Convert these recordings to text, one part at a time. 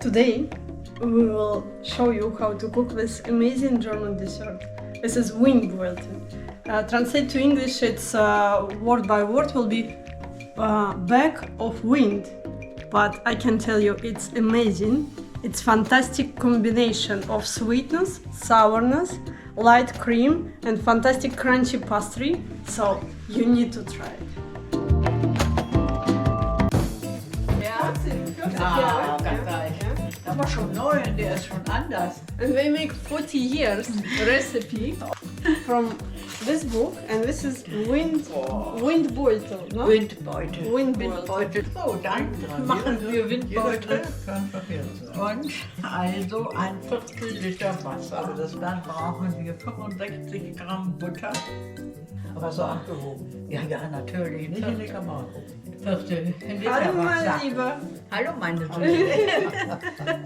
Today we will show you how to cook this amazing German dessert. This is Windbeutel. Translate to English, it's word by word will be bag of wind. But I can tell you it's amazing. It's fantastic combination of sweetness, sourness, light cream and fantastic crunchy pastry. So you need to try it. Ja, ganz reich. Der war schon neu und der ist schon anders. And we make 40 years recipe from this book, and this is Windbeutel, no? Windbeutel. So, dann machen wir Windbeutel. Und also ein Viertel Liter Wasser. Dann brauchen wir 65 Gramm Butter. Aber so abgewogen. Ja, natürlich. Nicht in die Kamera gucken. Viertel Liter Hallo meine Wasser. Liebe. Hallo meine Liebe.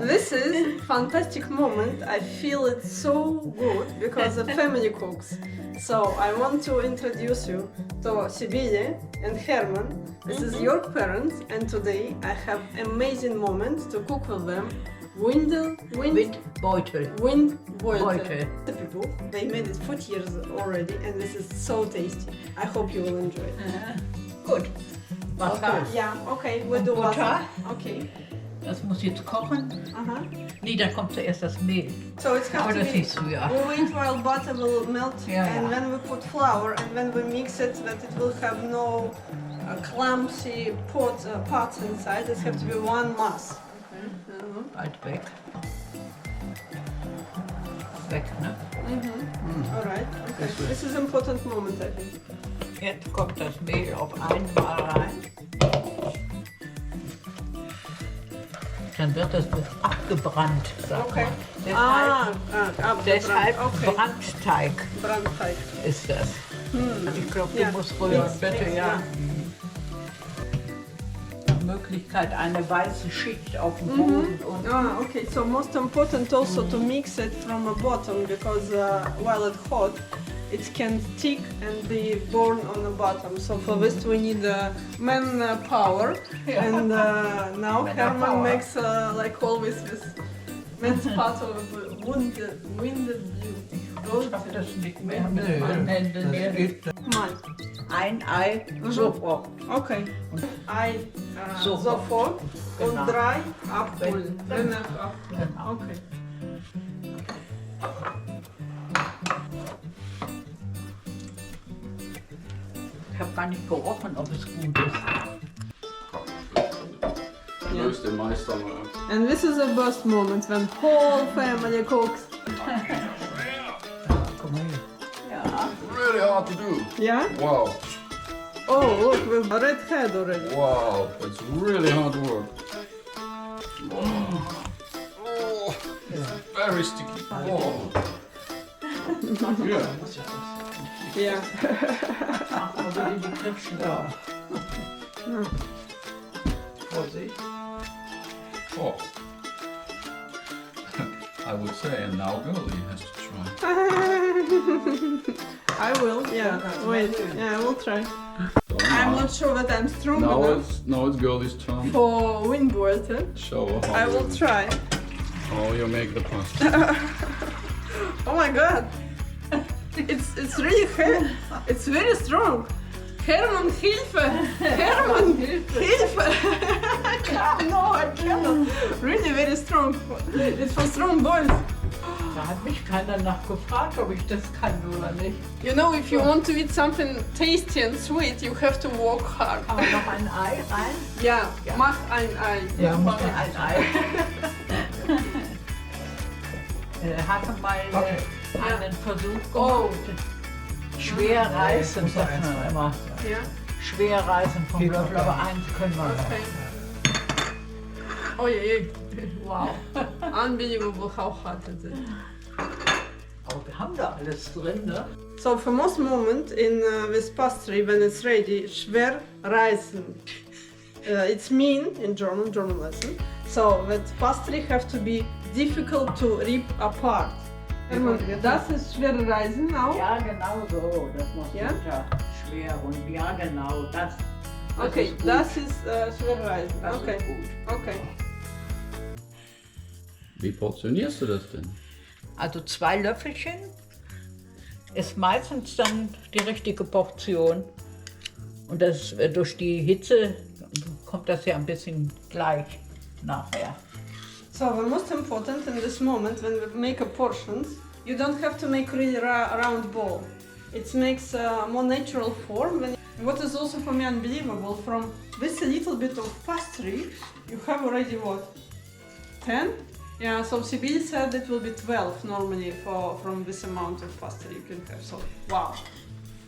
This is fantastic moment. I feel it so good because the family cooks. So I want to introduce you to Sibylle and Herman. This is your parents, and today I have amazing moment to cook with them. Windbeutel. Windbeutel. The people, they made it 40 years already, and this is so tasty. I hope you will enjoy it. Gut. Wasser. Yeah, okay, we'll do Butter. water. Okay. Das muss jetzt kochen. Nee, dann kommt zuerst das Mehl. So it's Aber have to das be. siehst du ja. We wait while butter will melt, Yeah, and yeah. then we put flour, and then we mix it that it will have no clumsy parts inside. It have to be one mass. Halt weg. Weg, ne? All right. Okay. This is important moment, I think. Jetzt kommt das Mehl auf einmal rein. Dann wird das abgebrannt, sagt Okay. man. Deshalb Okay. Brandteig Brandteig. ist das. Ich glaube, du Ja. musst rühren, Mix, bitte, mix, ja. ja. Nach Möglichkeit eine weiße Schicht auf dem Boden und Okay. So most important also to mix it from the bottom because while it's hot, it can stick and be burned on the bottom. So for this we need manpower. Yeah. And now Herman Manpower. makes like always this man's part of Windbeutel. ich schaffe das nicht mehr mit meinen Händen hier. Mal. Ein Ei sofort. Okay. Ei Sofort. sofort und Genau. 3 abholen. Danach abholen. Genau. Okay. Ich habe gar nicht gerochen, ob es gut ist. Löst den Meister mal. And this is the best moment when whole family cooks. Komm mal hier. Ja. Really hard to do. Yeah? Wow, Oh, look, we've red head already. wow, it's really hard work. Oh, it's very sticky. Oh. Yeah. Yeah. Aber die Kritschen da. Vorsicht. Oh. I would say, and now Girlie has to try. I will, yeah. Wait, yeah, I will try. So I'm now, not sure that I'm strong now enough it's Girlie's turn. for Windbeutel. Show her I how will try. you make the pasta. Oh my god! It's really heavy. It's very strong. Herman, Hilfe! Herman, Hilfe! No, I cannot. Really very strong. It's for strong boys. Da hat mich keiner nachgefragt, ob ich das kann oder nicht. You know, if you want to eat something tasty and sweet, you have to work hard. Aber noch ein Ei rein? Ja, mach ein Ei. Ja, muss man ein Ei. Hatte mal einen Versuch gemacht. Schwer reißen, sagt man immer. Ja, Schwer reißen vom Löffel, aber eins können wir noch. okay. Oh yeah, wow. Unbelievable how hot it is. Aber wir haben da alles drin, ne? So for most moment in this pastry, when it's ready, schwer reißen. It's mean in German lesson. So that pastry have to be difficult to rip apart. Das ist schwer reißen now. Ja, genau so. Das muss Ja? schwer und ja, genau. Das Okay, ist gut. das ist schwer reißen. Das Okay, ist gut. okay. Wie portionierst du das denn? Also 2 Löffelchen ist meistens dann die richtige Portion. Und das, durch die Hitze kommt das ja ein bisschen gleich nachher. So the most important in this moment when we make a portions, you don't have to make really round ball. It makes a more natural form. What is also for me unbelievable, from this little bit of pastry, you have already what? 10? Yeah, so Sibyl said it will be 12 normally from this amount of pastry you can have. So, wow.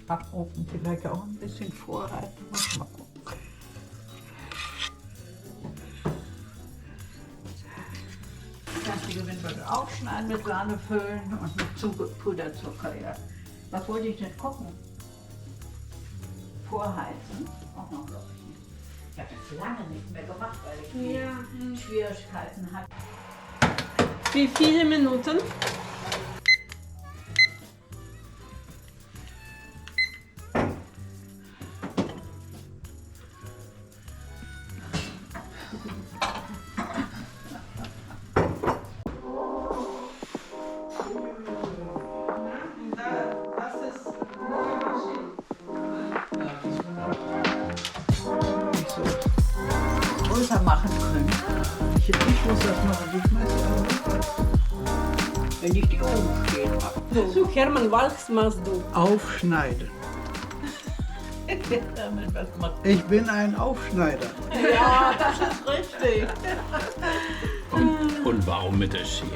Backofen vielleicht auch ein bisschen vorhalten. Muss mal gucken. Die Windbeutel aufschneiden, mit Sahne füllen und mit Puderzucker. Ja. Was wollte ich denn kochen? Vorheizen. Auch noch Löffelchen. Ich habe das lange nicht mehr gemacht, weil ich Schwierigkeiten hatte. Wie viele Minuten? Größer machen können. Ich muss das machen, ich schmeiß die alle runter. Wenn ich die oben stehen habe. So, Hermann, was machst du? Aufschneiden. Was macht Ich bin ein Aufschneider. ja, das ist richtig. Und warum mit der Schere?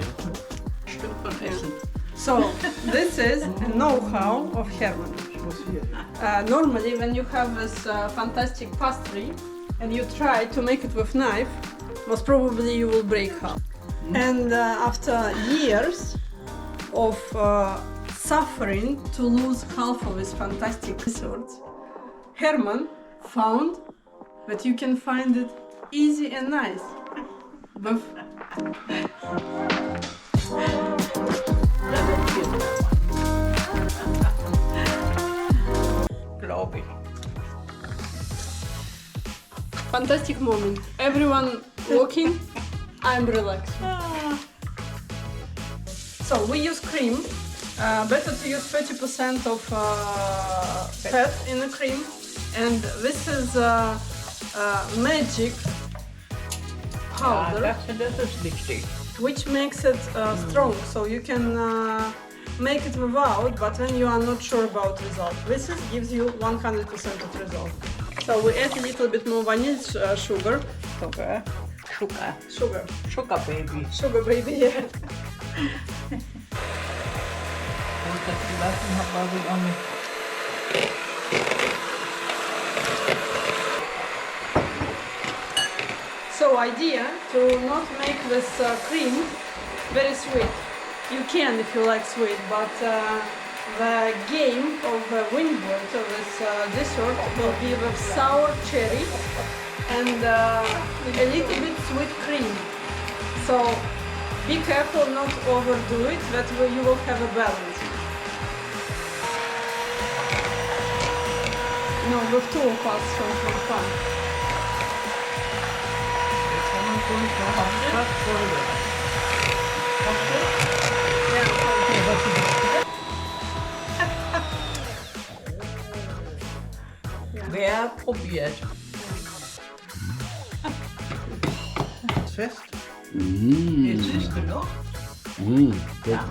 Stück von Essen. So, this is a know-how of Hermann. Ich muss hier. Normally, when you have this fantastic pastry and you try to make it with knife, most probably you will break half. And after years of suffering to lose half of his fantastic desserts, Hermann found that you can find it easy and nice. With Glaube ich. fantastic moment. Everyone walking, I'm relaxed. So we use cream. Better to use 30% of fat in the cream. And this is magic powder, Das ist wichtig. which makes it strong. So you can make it without, but when you are not sure about result. This gives you 100% of result. So we add a little bit more vanilla sugar. Sugar. Sugar. Sugar. Sugar Baby. Sugar baby, yeah. Wenn ich das gelassen habe, weiß ich auch nicht. So idea to not make this cream very sweet. You can if you like sweet, but the game of the Windbeutel of this dessert will be with sour cherry and a little bit sweet cream. So be careful not overdo it, that way you will have a balance. No, with two of us for fun. Wer probiert? Ist fest. Ist süß genug? Ja.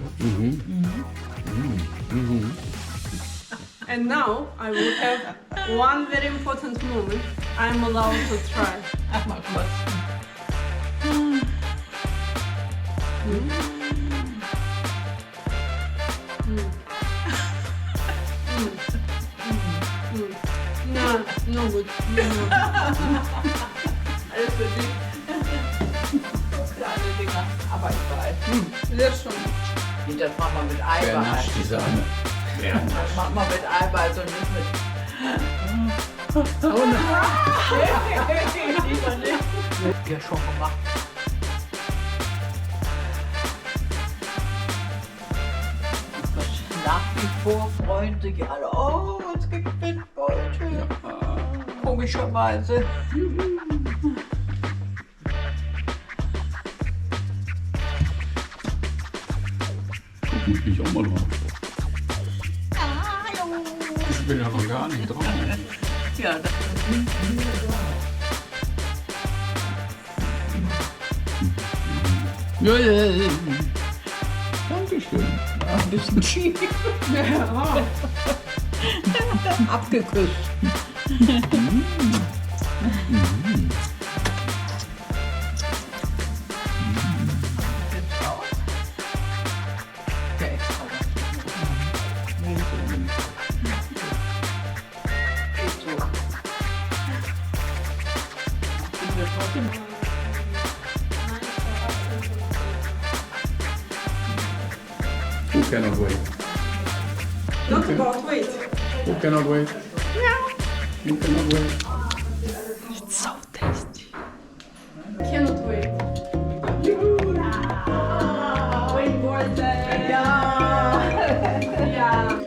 And now I will have one very important moment. I'm allowed to try. Ach, mal kurz. No, no good. No. Alles für dich. Kleine Dinger. Aber ich weiß. Sehr schön. Das macht man mit Wer Eiweiß. nascht die Sahne? Wer nascht? Das macht man mit Eiweiß und nicht mit... Lieber nicht. Ja, schon gemacht. Nach wie vor freuen sich alle. Oh, es gibt Windbeutel. Komischerweise. Muss ich auch mal drauf. Ich bin ja noch gar nicht drauf. Ja, das Ja, ja, ja. Dankeschön. ein bisschen schief. Abgeküsst. Jetzt auch. Der extra was. Geht so. Sind wir trotzdem? Who cannot wait? Not about weight. Who cannot wait? Who cannot wait? It's so tasty. Cannot wait. Windbeutel. Ja. Ja.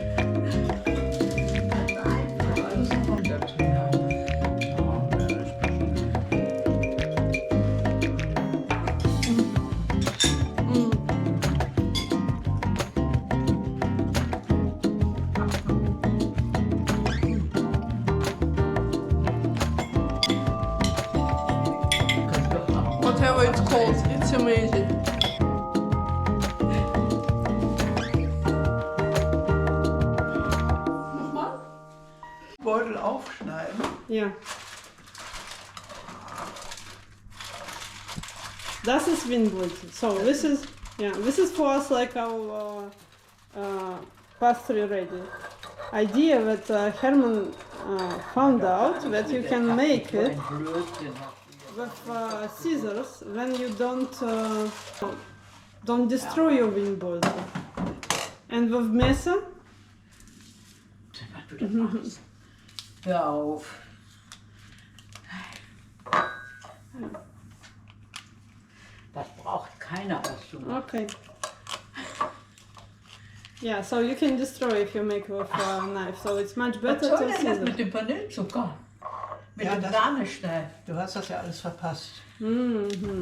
Whatever it's called, it's amazing. Nochmal? Beutel aufschneiden. Yeah. Das ist Windbeutel. So this is for us like our pastry ready. Idea that Herman found out that you can make it with scissors when you don't destroy your Windbeutel. And with Messer, Hör auf. Das braucht keiner auszumachen. okay. Yeah, so you can destroy if you make with a knife. So it's much Was better soll to denn das scissors. mit dem Vanillezucker? Mit Ja, dem das- Sahneschnell. Du hast das ja alles verpasst. Mhm.